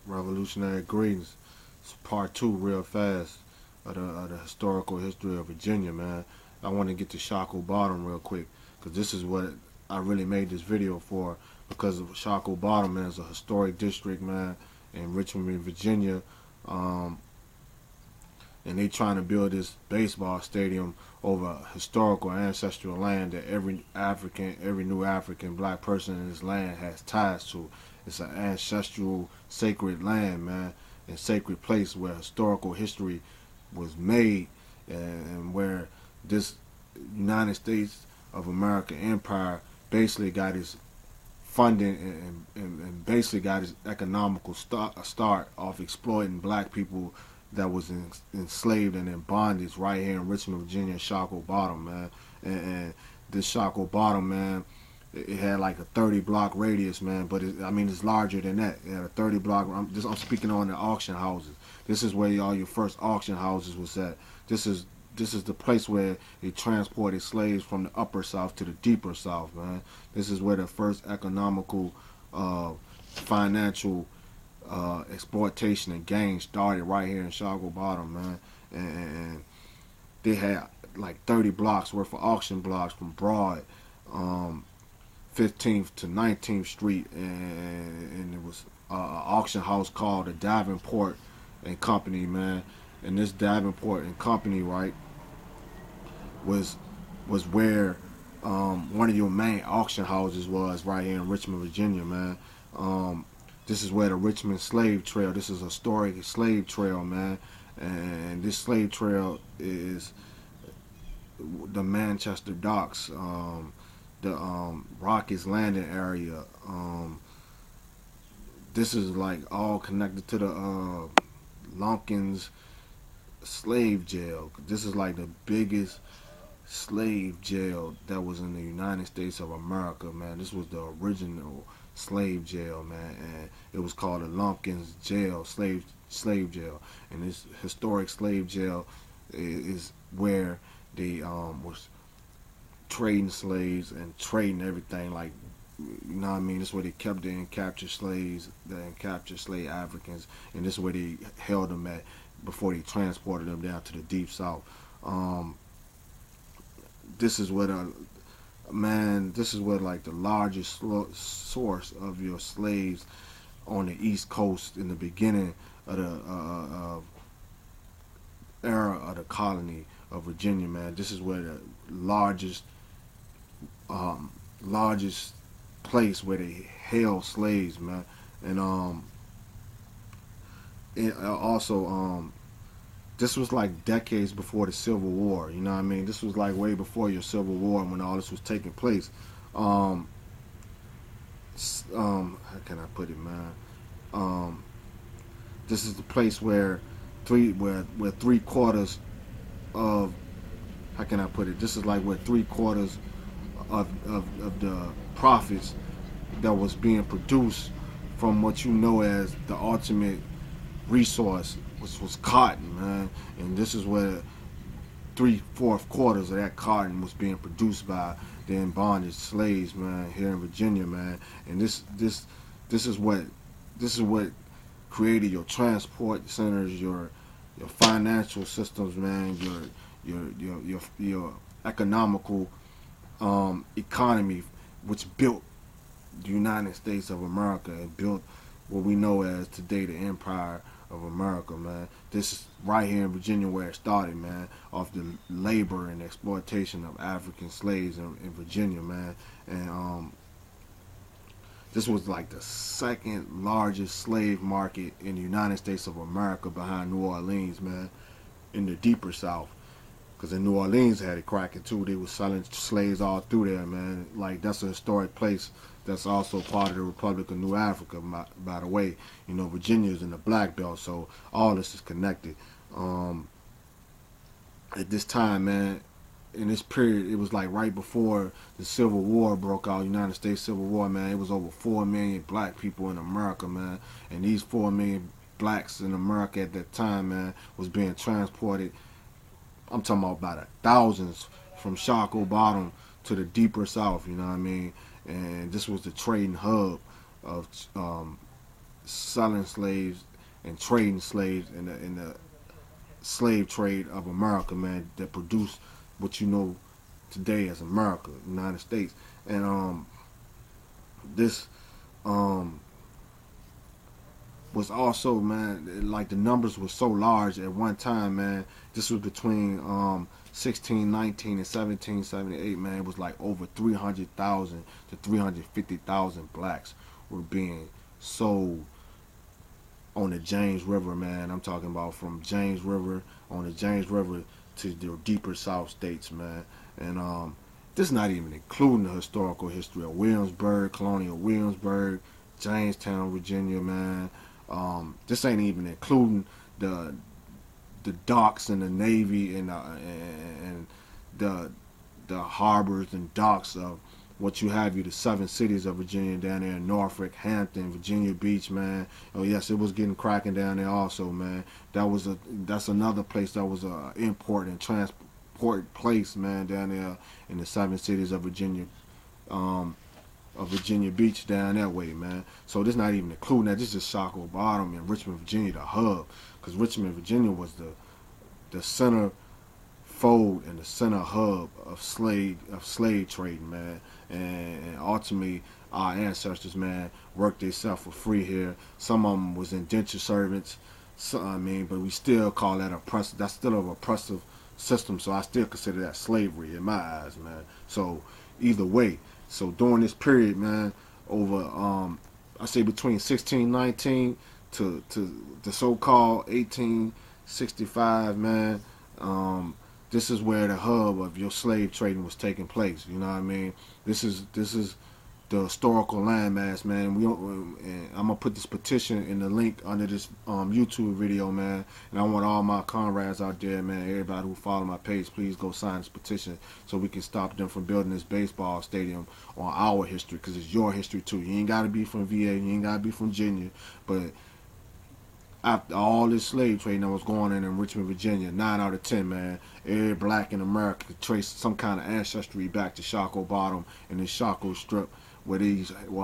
Revolutionary greetings. It's part two, real fast, of the historical history of Virginia, man. I want to get to Shockoe Bottom real quick, because this is what I really made this video for, because of Shockoe Bottom, man, is a historic district, man, in Richmond, Virginia. Um, and they trying to build this baseball stadium over historical ancestral land that every new African black person in this land has ties to. It's an ancestral sacred land, man, and sacred place where historical history was made, and where this United States of America empire basically got its funding and basically got its economical start off exploiting black people that was enslaved and in bondage right here in Richmond, Virginia, Shockoe Bottom, man. And this Shockoe Bottom, man, it had like a 30 block radius, man, but I mean it's larger than that. It had a 30 block. I'm speaking on the auction houses. This is where all your first auction houses was at. This is the place where they transported slaves from the upper south to the deeper south, man. This is where the first economical, financial exploitation and gain started right here in Shockoe Bottom, man. And they had like 30 blocks worth of auction blocks from Broad, 15th to 19th Street, and it was an auction house called the Davenport and Company, man. And this Davenport and Company, right, was where one of your main auction houses was right here in Richmond, Virginia, man. This is where the Richmond Slave Trail. This is a historic slave trail, man. And this slave trail is the Manchester Docks, the Rockets Landing area. This is like all connected to the Lumpkins slave jail. This is like the biggest slave jail that was in the United States of America, man. This was the original slave jail, man, and it was called the Lumpkins jail, slave jail. And this historic slave jail is where they was trading slaves and trading everything, like, you know what I mean? This is where they kept the captured slaves, the captured slave Africans, and this is where they held them at before they transported them down to the deep south. This is where this is where like the largest source of your slaves on the East Coast in the beginning of the era of the colony of Virginia, man. This is where the largest place where they held slaves, man. And also this was like decades before the Civil War. You know what I mean? This was like way before your Civil War when all this was taking place. How can I put it, man? This is the place where three quarters of, how can I put it? This is like where three quarters of the profits that was being produced from what you know as the ultimate resource, which was cotton, man. And this is where 3/4 quarters of that cotton was being produced by the in bondage slaves, man, here in Virginia, man. And this is what created your transport centers, your financial systems, man, your economical economy, which built the United States of America and built what we know as today the Empire of America, man. This is right here in Virginia where it started, man, off the labor and exploitation of African slaves in Virginia, man. And this was like the second largest slave market in the United States of America behind New Orleans, man, in the deeper South. Because in New Orleans had it cracking too. They was selling slaves all through there, man. Like, that's a historic place. That's also part of the Republic of New Africa, by the way. You know, Virginia is in the Black Belt, so all this is connected. At this time, man, in this period, it was like right before the Civil War broke out, United States Civil War, man. It was over 4 million black people in America, man. And these 4 million blacks in America at that time, man, was being transported, I'm talking about by the thousands, from Shockoe Bottom to the deeper South, you know what I mean? And this was the trading hub of selling slaves and trading slaves in the slave trade of America, man, that produced what you know today as America, United States. And this um was also, man, like the numbers were so large at one time, man. This was between 1619 and 1778, man. It was like over 300,000 to 350,000 blacks were being sold on the James River, man. I'm talking about from James River, on the James River to the deeper South states, man. And this is not even including the historical history of Williamsburg, Colonial Williamsburg, Jamestown, Virginia, man. This ain't even including the docks and the Navy and the harbors and docks of what you have, you the 7 cities of Virginia down there in Norfolk, Hampton, Virginia Beach, man. Oh yes, it was getting cracking down there also, man. That's another place that was a import and transport place, man, down there in the 7 cities of Virginia. Virginia Beach down that way, man. So this not even including that. This is Shakur Bottom and Richmond, Virginia, the hub, because Richmond, Virginia was the center fold and the center hub of slave trading, man. And ultimately, our ancestors, man, worked themselves for free here. Some of them was indentured servants. So, I mean, but we still call that oppressive. That's still an oppressive system. So I still consider that slavery in my eyes, man. So either way. So during this period, man, over I say between 1619 to the so-called 1865, man, this is where the hub of your slave trading was taking place. You know what I mean? This is the historical landmass, man. And I'm gonna put this petition in the link under this YouTube video, man. And I want all my comrades out there, man, everybody who follow my page, please go sign this petition so we can stop them from building this baseball stadium on our history, because it's your history too. You ain't gotta be from VA, you ain't gotta be from Virginia, but after all this slave trading that was going on in Richmond, Virginia, 9 out of 10, man, every black in America could trace some kind of ancestry back to Shakur Bottom and the Shakur Strip, where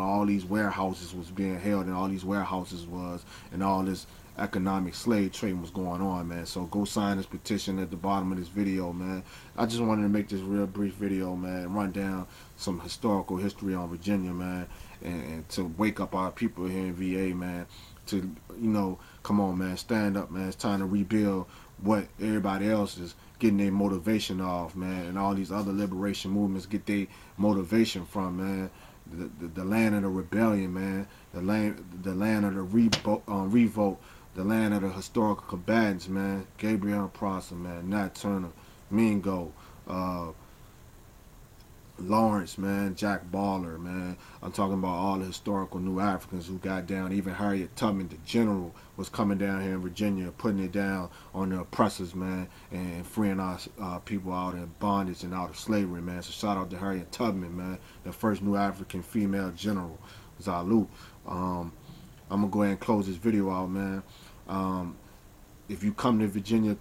all these warehouses was being held, and all these warehouses was, and all this economic slave trading was going on, man. So go sign this petition at the bottom of this video, man. I just wanted to make this real brief video, man, and run down some historical history on Virginia, man, and to wake up our people here in VA, man, to, you know, come on, man, stand up, man. It's time to rebuild what everybody else is getting their motivation off, man, and all these other liberation movements get their motivation from, man. The land of the rebellion, man. The land of the revolt. The land of the historical combatants, man. Gabriel Prosser, man. Nat Turner, Mingo, Lawrence, man, Jack Baller, man. I'm talking about all the historical New Africans who got down. Even Harriet Tubman, the general, was coming down here in Virginia, putting it down on the oppressors, man, and freeing our people out of bondage and out of slavery, man. So shout out to Harriet Tubman, man, the first New African female general. Salute. I'm gonna go ahead and close this video out, man. If you come to Virginia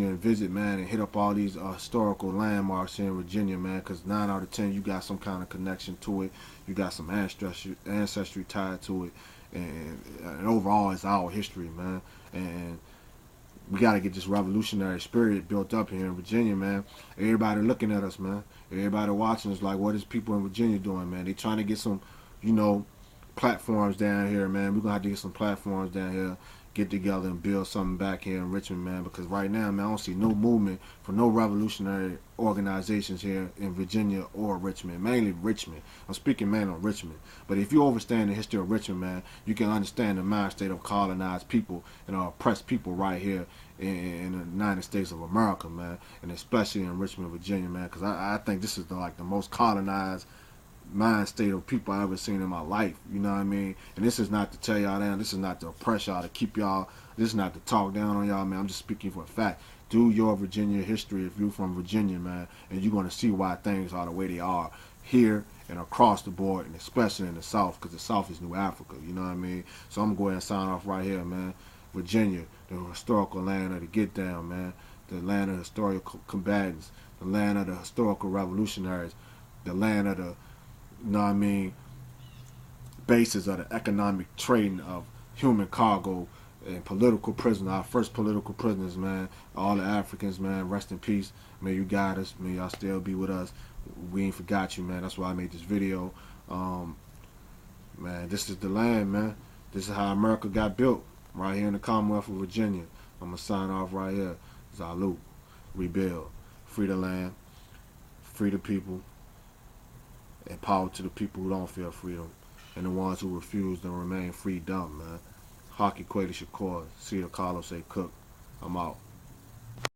and visit, man, and hit up all these historical landmarks here in Virginia, man, because 9 out of 10, you got some kind of connection to it. You got some ancestry tied to it. And overall, it's our history, man. And we got to get this revolutionary spirit built up here in Virginia, man. Everybody looking at us, man. Everybody watching us like, what is people in Virginia doing, man? They trying to get some, you know, platforms down here, man. We're going to have to get some platforms down here, get together and build something back here in Richmond, man, because right now, man, I don't see no movement for no revolutionary organizations here in Virginia or Richmond, mainly Richmond. I'm speaking, man, on Richmond. But if you understand the history of Richmond, man, you can understand the mind state of colonized people and oppressed people right here in the United States of America, man, and especially in Richmond, Virginia, man, because I think this is like the most colonized mind state of people I ever seen in my life. You know what I mean? And this is not to tear y'all down. This is not to oppress y'all, to keep y'all. This is not to talk down on y'all, man. I'm just speaking for a fact. Do your Virginia history if you're from Virginia, man, and you're going to see why things are the way they are here and across the board, and especially in the South, because the South is New Africa. You know what I mean? So I'm going to go ahead and sign off right here, man. Virginia, the historical land of the get down, man. The land of the historical combatants. The land of the historical revolutionaries. The land of the, you know what I mean, basis of the economic trading of human cargo and political prisoners, our first political prisoners, man. All the Africans, man, rest in peace. May you guide us. May y'all still be with us. We ain't forgot you, man. That's why I made this video. Man, this is the land, man. This is how America got built, right here in the Commonwealth of Virginia. I'm going to sign off right here. Salute. Rebuild. Free the land. Free the people. And power to the people who don't feel freedom. And the ones who refuse to remain free dumb, man. Haki Shakur. See the Carlos say cook. I'm out.